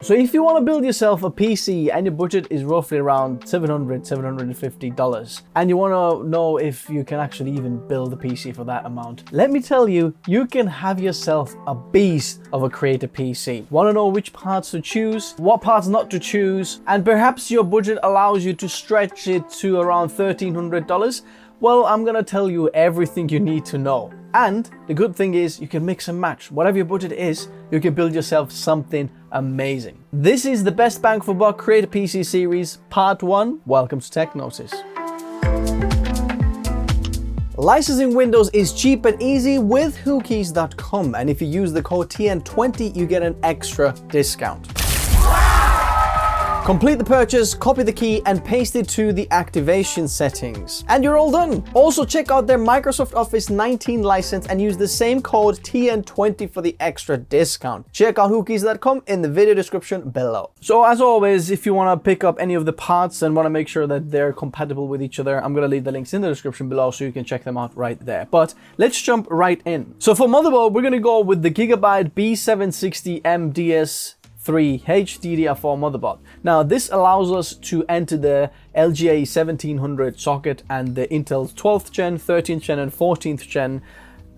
So if you want to build yourself a PC and your budget is roughly around $750 and you want to know if you can actually even build a PC for that amount, let me tell you, you can have yourself a beast of a creator PC. Want to know which parts to choose, what parts not to choose, and perhaps your budget allows you to stretch it to around $1,300? Well, I'm gonna tell you everything you need to know. And the good thing is you can mix and match. Whatever your budget is, you can build yourself something amazing. This is the Best Bang for Buck Creator PC series, part 1. Welcome to TechNosis. Licensing Windows is cheap and easy with whokeys.com, and if you use the code TN20, you get an extra discount. Complete the purchase, copy the key, and paste it to the activation settings. And you're all done. Also, check out their Microsoft Office 19 license and use the same code TN20 for the extra discount. Check out whokeys.com in the video description below. So as always, if you want to pick up any of the parts and want to make sure that they're compatible with each other, I'm going to leave the links in the description below so you can check them out right there. But let's jump right in. So for motherboard, we're going to go with the Gigabyte B760MDS3 HDDR4 motherboard. Now this allows us to enter the LGA 1700 socket and the Intel's 12th gen, 13th gen and 14th gen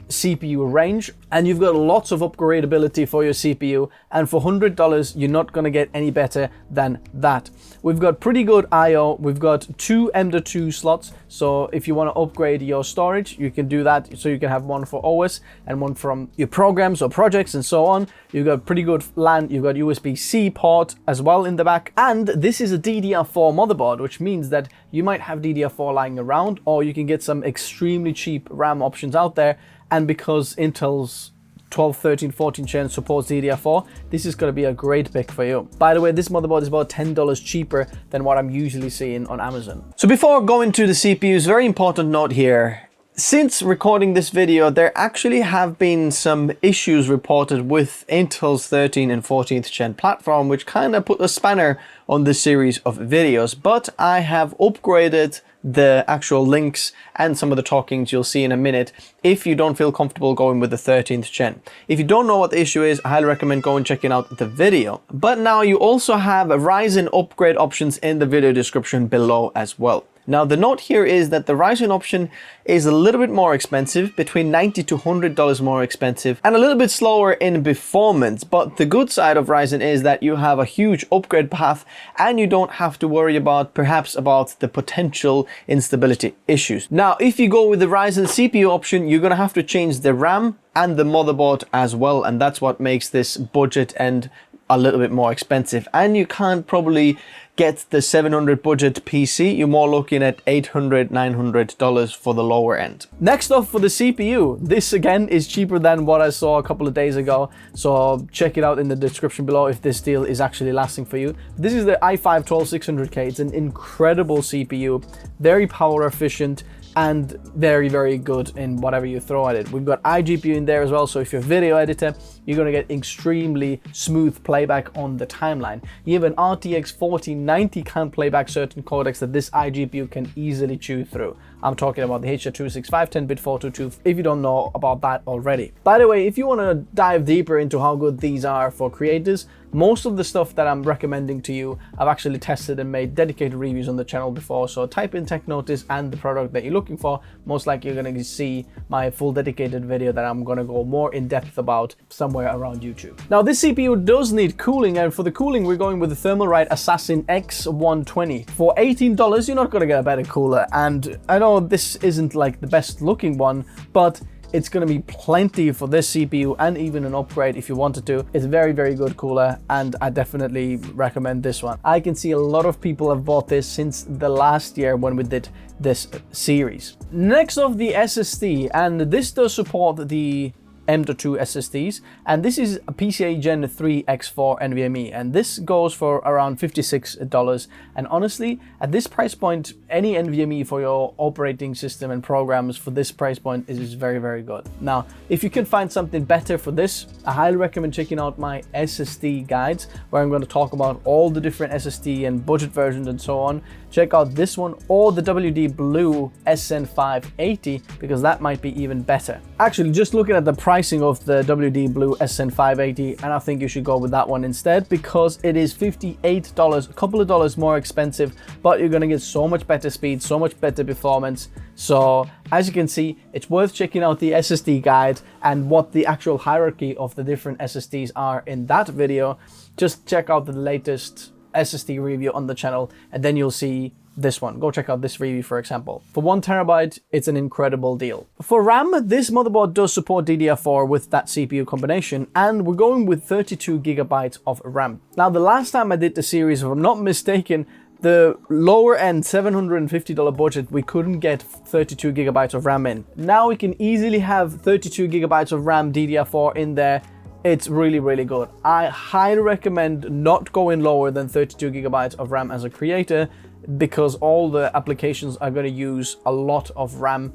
CPU range, and you've got lots of upgradability for your CPU, and for $100 you're not going to get any better than that. We've got pretty good IO, we've got 2 M.2 slots, so if you want to upgrade your storage you can do that, so you can have one for OS and one from your programs or projects and so on. You've got pretty good LAN, you've got USB-C port as well in the back, and this is a DDR4 motherboard, which means that you might have DDR4 lying around, or you can get some extremely cheap RAM options out there. And because Intel's 12, 13, 14 gen supports DDR4, this is going to be a great pick for you. By the way, this motherboard is about $10 cheaper than what I'm usually seeing on Amazon. So before going to the CPUs, very important note here. Since recording this video, there actually have been some issues reported with Intel's 13 and 14th gen platform, which kind of put a spanner on this series of videos, but I have upgraded the actual links and some of the talkings you'll see in a minute if you don't feel comfortable going with the 13th gen. If you don't know what the issue is, I highly recommend going and checking out the video. But now you also have Ryzen upgrade options in the video description below as well. Now the note here is that the Ryzen option is a little bit more expensive, between $90 to $100 more expensive, and a little bit slower in performance. But the good side of Ryzen is that you have a huge upgrade path and you don't have to worry about the potential instability issues. Now if you go with the Ryzen CPU option, you're going to have to change the RAM and the motherboard as well, and that's what makes this budget and a little bit more expensive. And you can't probably get the 700 budget PC, you're more looking at $800, $900 for the lower end. Next up for the CPU, this again is cheaper than what I saw a couple of days ago, so check it out in the description below if this deal is actually lasting for you. This is the i5-12600K. It's an incredible CPU, very power efficient, and very, very good in whatever you throw at it. We've got iGPU in there as well, so if you're a video editor, you're going to get extremely smooth playback on the timeline. Even RTX 4090 can play back certain codecs that this iGPU can easily chew through. I'm talking about the H.265 10-bit 422, if you don't know about that already. By the way, if you want to dive deeper into how good these are for creators, most of the stuff that I'm recommending to you, I've actually tested and made dedicated reviews on the channel before, so type in TechNotis and the product that you're looking for. Most likely you're going to see my full dedicated video that I'm going to go more in depth about somewhere around YouTube. Now this CPU does need cooling, and for the cooling we're going with the Thermalright Assassin X120. For $18 you're not going to get a better cooler, and I know this isn't like the best looking one, but it's going to be plenty for this CPU and even an upgrade if you wanted to. It's a very, very good cooler, and I definitely recommend this one. I can see a lot of people have bought this since the last year when we did this series. Next off, the SSD, and this does support the M.2 SSDs, and this is a PCIe Gen 3 X4 NVMe, and this goes for around $56. And honestly, at this price point, any NVMe for your operating system and programs for this price point is very, very good. Now, if you can find something better for this, I highly recommend checking out my SSD guides, where I'm going to talk about all the different SSD and budget versions and so on. Check out this one or the WD Blue SN580, because that might be even better. Actually, just looking at the price pricing of the WD Blue SN580, and I think you should go with that one instead, because it is $58, a couple of dollars more expensive, but you're going to get so much better speed, so much better performance. So as you can see, it's worth checking out the SSD guide and what the actual hierarchy of the different SSDs are in that video. Just check out the latest SSD review on the channel, and then you'll see this one. Go check out this review, for example. For 1 terabyte, it's an incredible deal. For RAM, this motherboard does support DDR4 with that CPU combination, and we're going with 32 gigabytes of RAM. Now, the last time I did the series, if I'm not mistaken, the lower end $750 budget, we couldn't get 32 gigabytes of RAM in. Now we can easily have 32 gigabytes of RAM DDR4 in there. It's really, really good. I highly recommend not going lower than 32 gigabytes of RAM as a creator, because all the applications are going to use a lot of RAM,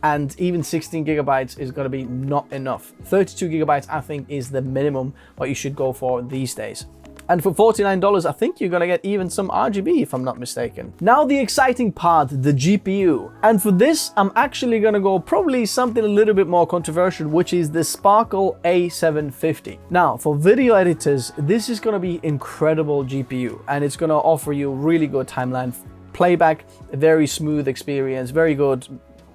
and even 16 gigabytes is going to be not enough. 32 gigabytes, I think, is the minimum what you should go for these days. And for $49, I think you're gonna get even some RGB, if I'm not mistaken. Now the exciting part, the GPU. And for this, I'm actually gonna go probably something a little bit more controversial, which is the Sparkle A750. Now, for video editors, this is gonna be incredible GPU, and it's gonna offer you really good timeline playback, a very smooth experience, very good.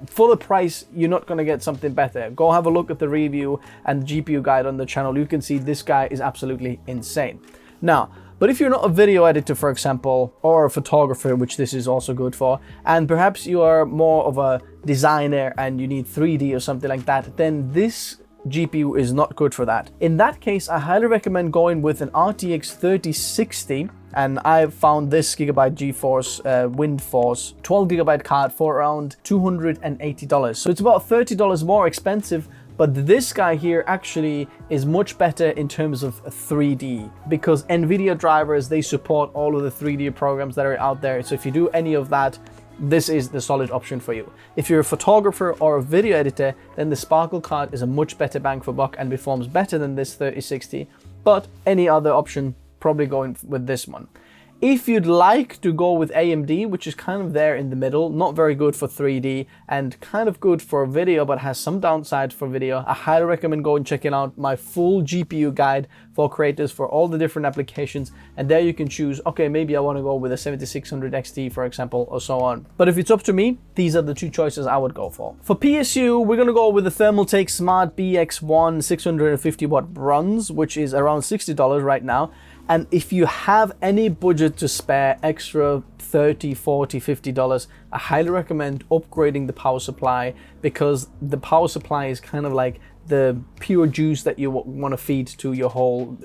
For the price, you're not going to get something better. Go have a look at the review and GPU guide on the channel. You can see this guy is absolutely insane. Now, but if you're not a video editor, for example, or a photographer, which this is also good for, and perhaps you are more of a designer and you need 3D or something like that, then this GPU is not good for that. In that case, I highly recommend going with an RTX 3060, and I've found this Gigabyte GeForce WindForce 12 gigabyte card for around $280. So it's about $30 more expensive, but this guy here actually is much better in terms of 3D, because NVIDIA drivers, they support all of the 3D programs that are out there. So if you do any of that, this is the solid option for you. If you're a photographer or a video editor, then the Sparkle card is a much better bang for buck and performs better than this 3060, but any other option, probably going with this one. If you'd like to go with AMD, which is kind of there in the middle, not very good for 3D and kind of good for video, but has some downsides for video, I highly recommend going and checking out my full GPU guide for creators for all the different applications. And there you can choose, okay, maybe I want to go with a 7600 XT, for example, or so on. But if it's up to me, these are the two choices I would go for. For PSU, we're going to go with the Thermaltake Smart BX1 650 watt bronze, which is around $60 right now. And if you have any budget to spare, extra $30, $40, $50, I highly recommend upgrading the power supply, because the power supply is kind of like the pure juice that you want to feed to your whole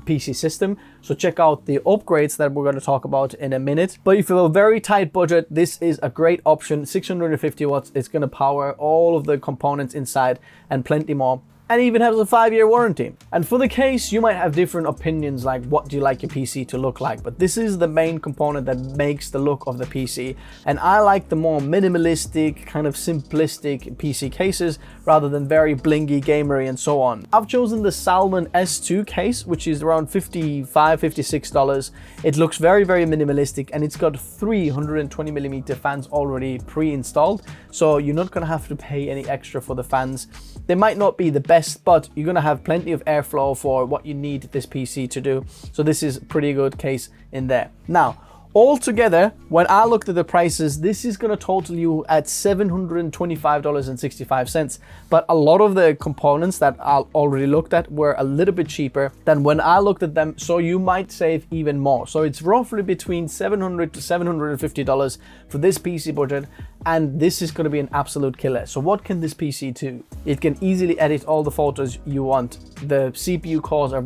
PC system. So check out the upgrades that we're going to talk about in a minute. But if you have a very tight budget, this is a great option. 650 watts, it's going to power all of the components inside and plenty more, and even has a 5-year warranty. And for the case, you might have different opinions, like what do you like your PC to look like, but this is the main component that makes the look of the PC. And I like the more minimalistic, kind of simplistic PC cases rather than very blingy, gamery and so on. I've chosen the Salmon S2 case, which is around $55, $56. It looks very, very minimalistic, and it's got 320mm fans already pre-installed, so you're not gonna have to pay any extra for the fans. They might not be the best, but you're gonna have plenty of airflow for what you need this PC to do. So this is a pretty good case in there. Now, altogether, when I looked at the prices, this is gonna total you at $725.65. But a lot of the components that I already looked at were a little bit cheaper than when I looked at them, so you might save even more. So it's roughly between $700 to $750 for this PC budget, and this is going to be an absolute killer. So what can this PC do? It can easily edit all the photos you want. The CPU cores are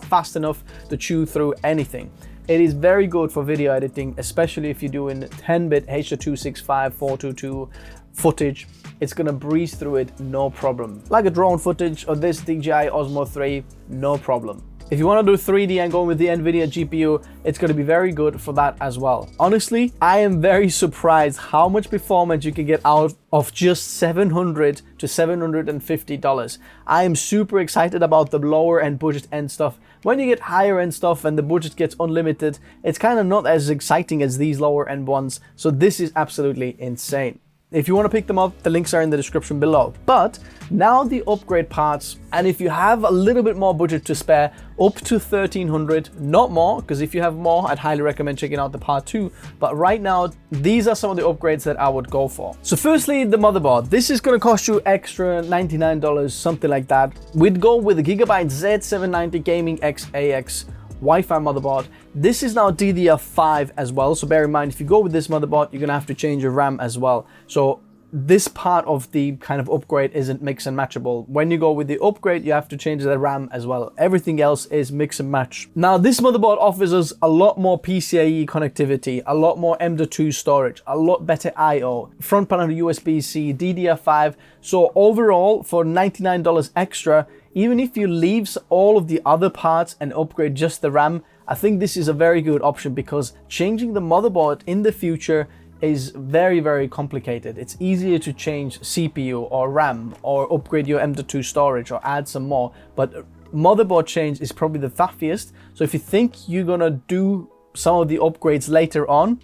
fast enough to chew through anything. It is very good for video editing, especially if you're doing 10-bit H.265 422 footage. It's gonna breeze through it, no problem. Like a drone footage or this DJI Osmo 3, no problem. If you want to do 3D and go with the NVIDIA GPU, it's going to be very good for that as well. Honestly, I am very surprised how much performance you can get out of just $700 to $750. I am super excited about the lower end budget end stuff. When you get higher end stuff and the budget gets unlimited, it's kind of not as exciting as these lower end ones. So this is absolutely insane. If you want to pick them up, the links are in the description below. But now the upgrade parts, and if you have a little bit more budget to spare, up to 1300, not more, because if you have more, I'd highly recommend checking out the part 2. But right now, these are some of the upgrades that I would go for. So firstly, the motherboard. This is going to cost you extra $99, something like that. We'd go with the Gigabyte Z790 Gaming X AX Wi-Fi motherboard. This is now DDR5 as well, so bear in mind, if you go with this motherboard, you're gonna have to change your RAM as well. So this part of the kind of upgrade isn't mix and matchable. When you go with the upgrade, you have to change the RAM as well. Everything else is mix and match. Now, this motherboard offers us a lot more PCIe connectivity, a lot more M.2 storage, a lot better I/O, front panel USB-C, DDR5. So overall, for $99 extra, even if you leave all of the other parts and upgrade just the RAM, I think this is a very good option, because changing the motherboard in the future is very, very complicated. It's easier to change CPU or RAM or upgrade your M.2 storage or add some more, but motherboard change is probably the faffiest. So if you think you're gonna do some of the upgrades later on,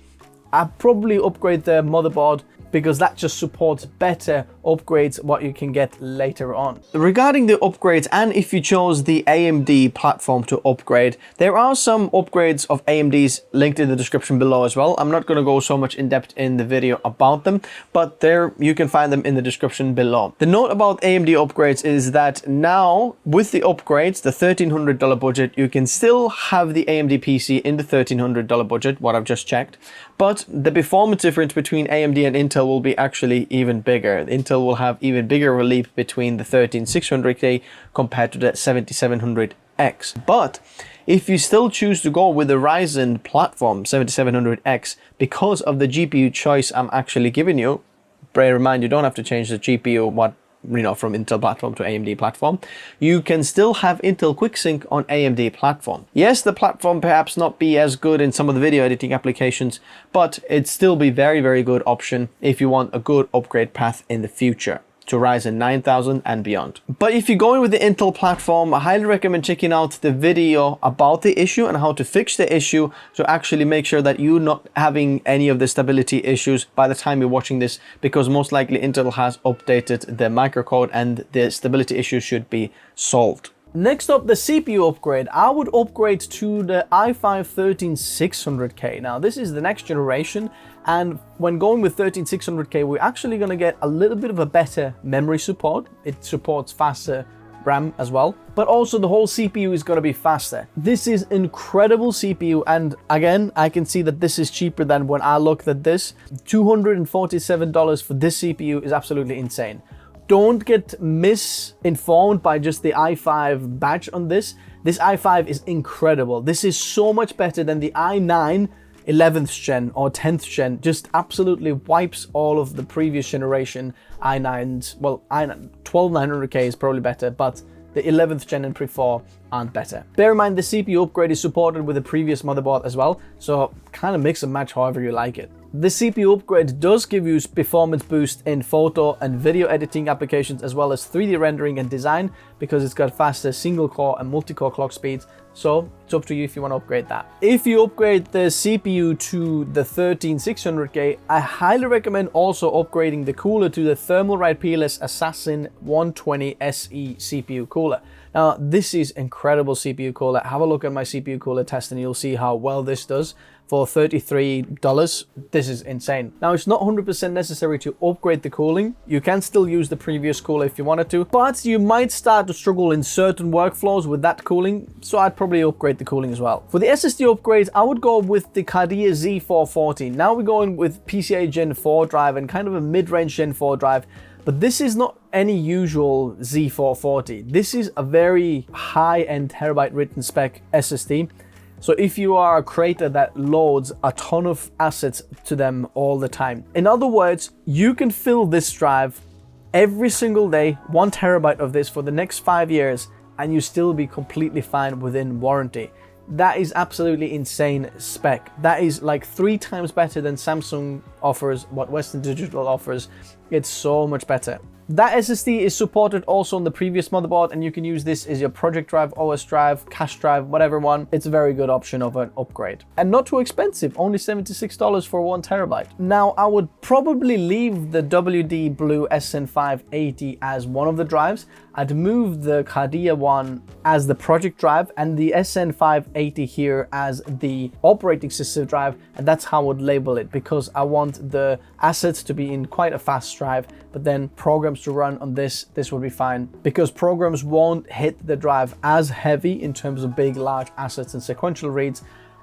I'd probably upgrade the motherboard, because that just supports better upgrades what you can get later on. Regarding the upgrades, and if you chose the AMD platform to upgrade, there are some upgrades of AMD's linked in the description below as well. I'm not going to go so much in depth in the video about them, but there you can find them in the description below. The note about AMD upgrades is that now with the upgrades, the $1,300 budget, you can still have the AMD PC in the $1,300 budget, what I've just checked, but the performance difference between AMD and Intel will be actually even bigger. Intel will have even bigger of a leap between the 13600K compared to the 7700X. But if you still choose to go with the Ryzen platform 7700X, because of the GPU choice I'm actually giving you, bear in mind you don't have to change the GPU from Intel platform to AMD platform, you can still have Intel QuickSync on AMD platform. Yes, the platform perhaps not be as good in some of the video editing applications, but it'd still be very, very good option if you want a good upgrade path in the future to Ryzen 9000 and beyond. But if you're going with the Intel platform, I highly recommend checking out the video about the issue and how to fix the issue to actually make sure that you're not having any of the stability issues by the time you're watching this, because most likely Intel has updated the microcode and the stability issue should be solved. Next up, the CPU upgrade. I would upgrade to the i5-13600K. Now, this is the next generation, and when going with 13600K, we're actually going to get a little bit of a better memory support. It supports faster RAM as well, but also the whole CPU is going to be faster. This is incredible CPU, and again, I can see that this is cheaper than when I looked at this. $247 for this CPU is absolutely insane. Don't get misinformed by just the i5 badge on this. This i5 is incredible. This is so much better than the i9 11th gen or 10th gen. Just absolutely wipes all of the previous generation i9s. Well, i9 12900K is probably better, but the 11th gen and Pre-4 aren't better. Bear in mind the CPU upgrade is supported with the previous motherboard as well, so kind of mix and match however you like it. The CPU upgrade does give you performance boost in photo and video editing applications, as well as 3D rendering and design, because it's got faster single core and multi-core clock speeds. So it's up to you if you want to upgrade that. If you upgrade the CPU to the 13600K, I highly recommend also upgrading the cooler to the Thermalright Peerless Assassin 120 SE CPU cooler. Now, this is incredible CPU cooler. Have a look at my CPU cooler test and you'll see how well this does. For $33, this is insane. Now, it's not 100% necessary to upgrade the cooling. You can still use the previous cooler if you wanted to, but you might start to struggle in certain workflows with that cooling, so I'd probably upgrade the cooling as well. For the SSD upgrades, I would go with the Cardia Z440. Now we're going with PCIe Gen 4 drive and kind of a mid-range Gen 4 drive, but this is not any usual Z440. This is a very high-end terabyte written spec SSD. So if you are a creator that loads a ton of assets to them all the time, in other words, you can fill this drive every single day, 1 terabyte of this for the next 5 years, and you still be completely fine within warranty. That is absolutely insane spec. That is like 3 times better than Samsung offers, what Western Digital offers. It's so much better. That SSD is supported also on the previous motherboard, and you can use this as your project drive, OS drive, cache drive, whatever one. It's a very good option of an upgrade. And not too expensive, only $76 for 1 terabyte. Now, I would probably leave the WD Blue SN580 as one of the drives. I'd move the Cardia one as the project drive and the SN580 here as the operating system drive, and that's how I would label it, because I want the assets to be in quite a fast drive, but then programs to run on this will be fine, because programs won't hit the drive as heavy in terms of big, large assets and sequential reads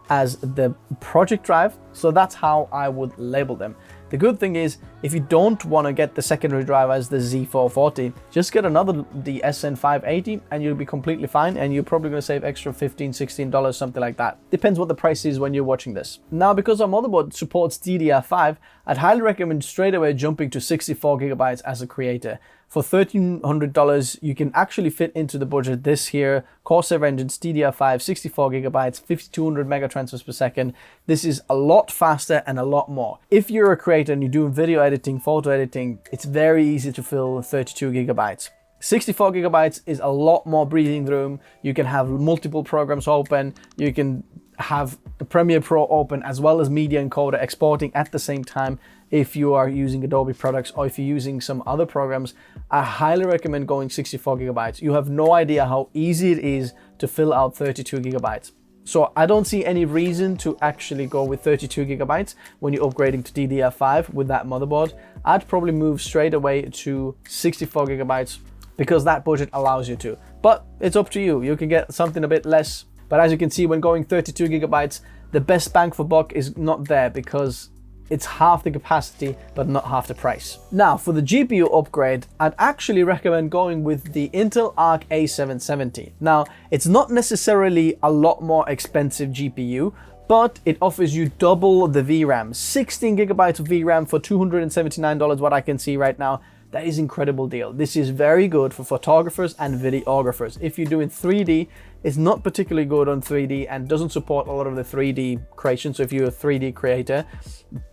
as the project drive. So that's how I would label them. The good thing is, if you don't want to get the secondary drive as the Z440, just get the SN580 and you'll be completely fine, and you're probably going to save extra $15, $16, something like that. Depends what the price is when you're watching this. Now, because our motherboard supports DDR5, I'd highly recommend straight away jumping to 64 gigabytes as a creator. For $1,300, you can actually fit into the budget this here, Corsair engines, DDR5, 64 gigabytes, 5200 mega transfers per second. This is a lot faster and a lot more. If you're a creator and you're doing video editing, photo editing, it's very easy to fill 32 gigabytes. 64 gigabytes is a lot more breathing room. You can have multiple programs open. You can have the Premiere Pro open as well as Media Encoder exporting at the same time if you are using Adobe products, or if you're using some other programs. I highly recommend going 64 gigabytes. You have no idea how easy it is to fill out 32 gigabytes. So I don't see any reason to actually go with 32 gigabytes when you're upgrading to DDR5 with that motherboard. I'd probably move straight away to 64 gigabytes because that budget allows you to. But it's up to you. You can get something a bit less. But as you can see, when going 32 gigabytes, the best bang for buck is not there, because it's half the capacity, but not half the price. Now, for the GPU upgrade, I'd actually recommend going with the Intel Arc A770. Now, it's not necessarily a lot more expensive GPU, but it offers you double the VRAM. 16 gigabytes of VRAM for $279, what I can see right now. That is an incredible deal. This is very good for photographers and videographers. If you're doing 3D, it's not particularly good on 3D and doesn't support a lot of the 3D creation. So if you're a 3D creator,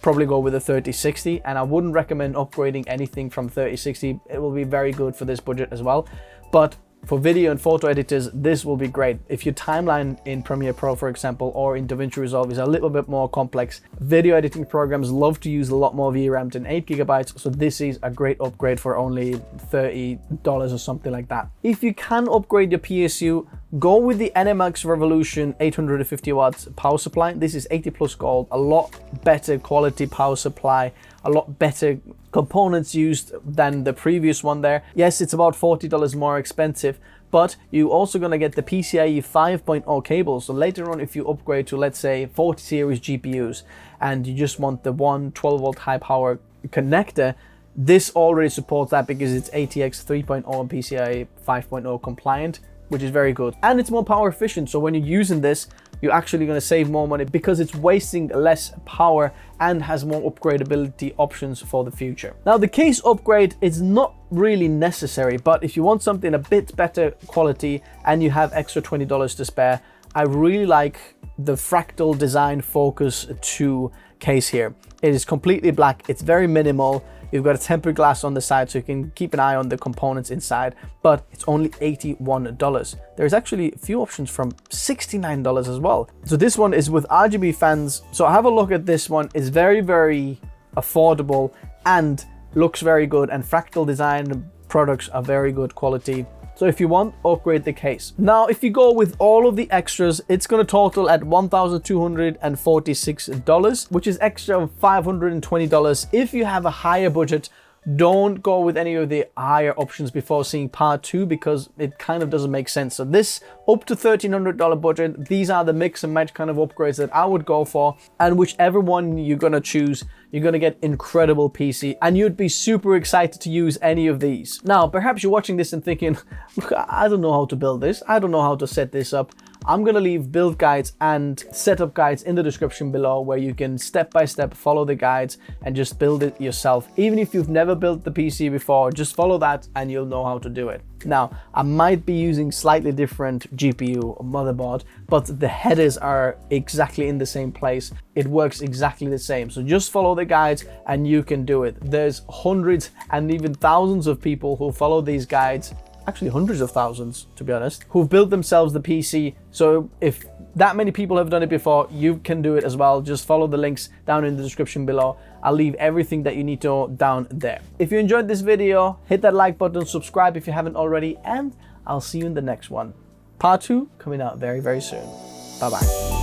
probably go with a 3060, and I wouldn't recommend upgrading anything from 3060. It will be very good for this budget as well. But for video and photo editors, this will be great. If your timeline in Premiere Pro, for example, or in DaVinci Resolve is a little bit more complex, video editing programs love to use a lot more VRAM than 8 gigabytes, so this is a great upgrade for only $30 or something like that. If you can upgrade your PSU, go with the NMX Revolution 850 watts power supply. This is 80 plus gold, a lot better quality power supply, a lot better components used than the previous one there. Yes, it's about $40 more expensive, but you're also going to get the PCIe 5.0 cable. So later on, if you upgrade to, let's say, 40 series GPUs and you just want the one 12 volt high power connector, this already supports that because it's ATX 3.0 and PCIe 5.0 compliant, which is very good. And it's more power efficient. So when you're using this, you're actually going to save more money because it's wasting less power and has more upgradability options for the future. Now, the case upgrade is not really necessary, but if you want something a bit better quality and you have extra $20 to spare, I really like the Fractal Design Focus 2 case here. It is completely black. It's very minimal. You've got a tempered glass on the side so you can keep an eye on the components inside, but it's only $81. There's actually a few options from $69 as well. So this one is with RGB fans. So have a look at this one. It's very, very affordable and looks very good, and Fractal Design products are very good quality. So if you want, upgrade the case. Now, if you go with all of the extras, it's going to total at $1,246, which is extra $520. If you have a higher budget, don't go with any of the higher options before seeing part 2 because it kind of doesn't make sense. So this up to $1,300 budget, these are the mix and match kind of upgrades that I would go for. And whichever one you're going to choose, you're going to get incredible PC and you'd be super excited to use any of these. Now, perhaps you're watching this and thinking, look, I don't know how to build this. I don't know how to set this up. I'm gonna leave build guides and setup guides in the description below, where you can step by step follow the guides and just build it yourself. Even if you've never built the PC before, just follow that and you'll know how to do it. Now, I might be using slightly different GPU or motherboard, but the headers are exactly in the same place. It works exactly the same. So just follow the guides and you can do it. There's hundreds and even thousands of people who follow these guides, actually hundreds of thousands to be honest, who've built themselves the PC. So if that many people have done it before, you can do it as well. Just follow the links down in the description below. I'll leave everything that you need to know down there. If you enjoyed this video, hit that like button, subscribe if you haven't already, and I'll see you in the next one. Part 2 coming out very, very soon. Bye-bye.